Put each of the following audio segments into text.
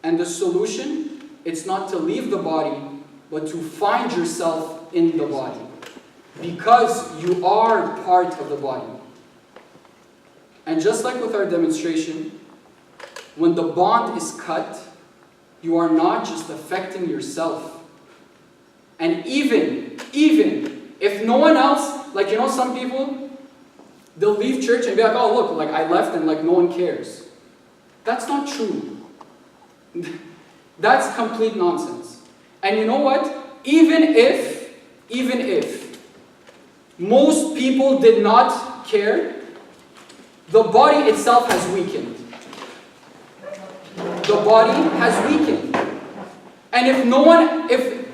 And the solution, it's not to leave the body, but to find yourself in the body. Because you are part of the body. And just like with our demonstration, when the bond is cut, you are not just affecting yourself. And even if no one else, like some people, they'll leave church and be like, oh look, like I left and like no one cares. That's not true. That's complete nonsense. And you know what? Even if most people did not care, the body itself has weakened. The body has weakened. And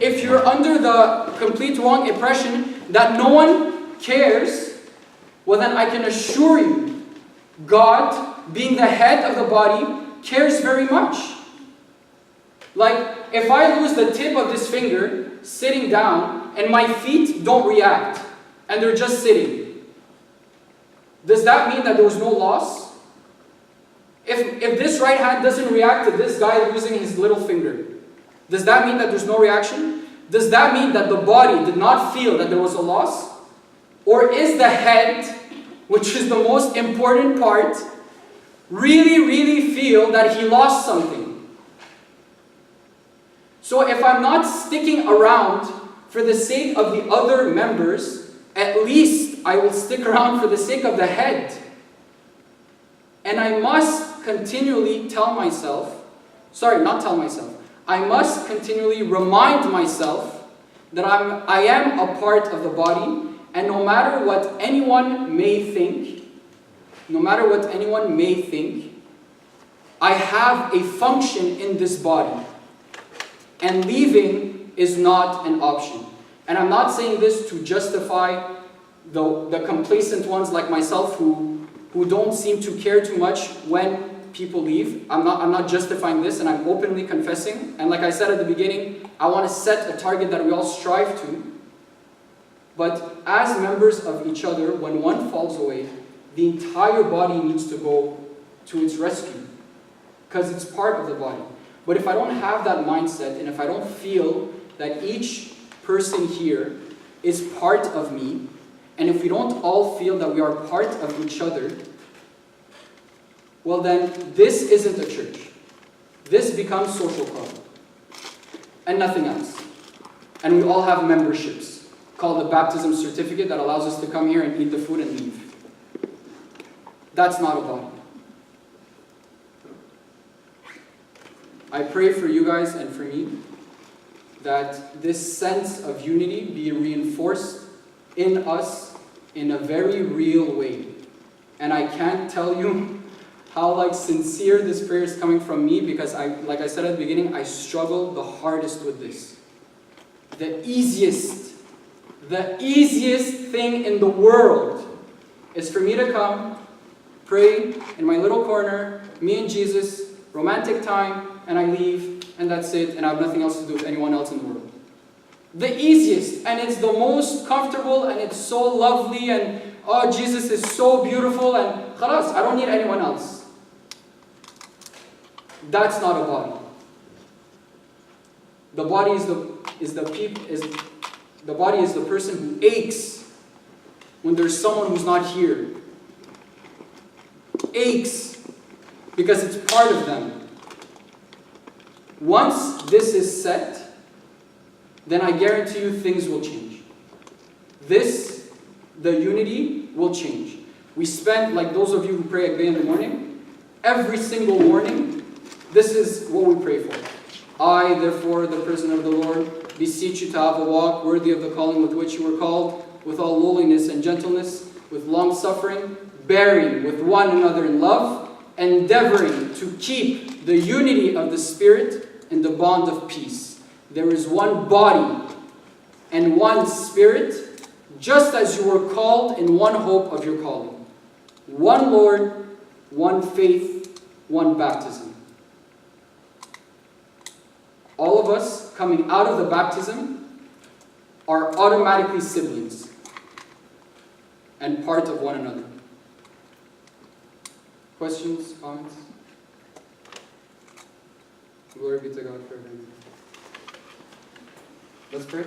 if you're under the complete wrong impression that no one cares, well then I can assure you, God, being the head of the body, cares very much. Like, if I lose the tip of this finger sitting down and my feet don't react and they're just sitting, does that mean that there was no loss? If this right hand doesn't react to this guy losing his little finger, does that mean that there's no reaction? Does that mean that the body did not feel that there was a loss? Or is the head, which is the most important part, really feel that he lost something? So if I'm not sticking around for the sake of the other members, at least I will stick around for the sake of the head. And I must continually I must continually remind myself that I am a part of the body, and no matter what anyone may think, I have a function in this body. And leaving is not an option. And I'm not saying this to justify the complacent ones like myself who don't seem to care too much when people leave. I'm not justifying this, and I'm openly confessing. And like I said at the beginning, I want to set a target that we all strive to. But as members of each other, when one falls away, the entire body needs to go to its rescue. Because it's part of the body. But if I don't have that mindset, and if I don't feel that each person here is part of me, and if we don't all feel that we are part of each other, well then, this isn't a church. This becomes social club. And nothing else. And we all have memberships, called the baptism certificate, that allows us to come here and eat the food and leave. That's not a body. I pray for you guys and for me that this sense of unity be reinforced in us in a very real way. And I can't tell you how sincere this prayer is coming from me, because like I said at the beginning, I struggle the hardest with this. The easiest thing in the world is for me to come, pray in my little corner, me and Jesus, romantic time, and I leave, and that's it, and I have nothing else to do with anyone else in the world. The easiest, and it's the most comfortable, and it's so lovely, and oh, Jesus is so beautiful, and khalas, I don't need anyone else. That's not a body. The body is the person who aches when there's someone who's not here. Aches because it's part of them. Once this is set, then I guarantee you things will change. The unity will change. We spend, like those of you who pray at Bay in the morning, every single morning, this is what we pray for. I, therefore, the prisoner of the Lord, beseech you to have a walk worthy of the calling with which you were called, with all lowliness and gentleness, with long suffering, bearing with one another in love, endeavoring to keep the unity of the Spirit in the bond of peace. There is one body and one Spirit, just as you were called in one hope of your calling. One Lord, one faith, one baptism. All of us coming out of the baptism are automatically siblings and part of one another. Questions, comments? Glory be to God forever. Let's pray.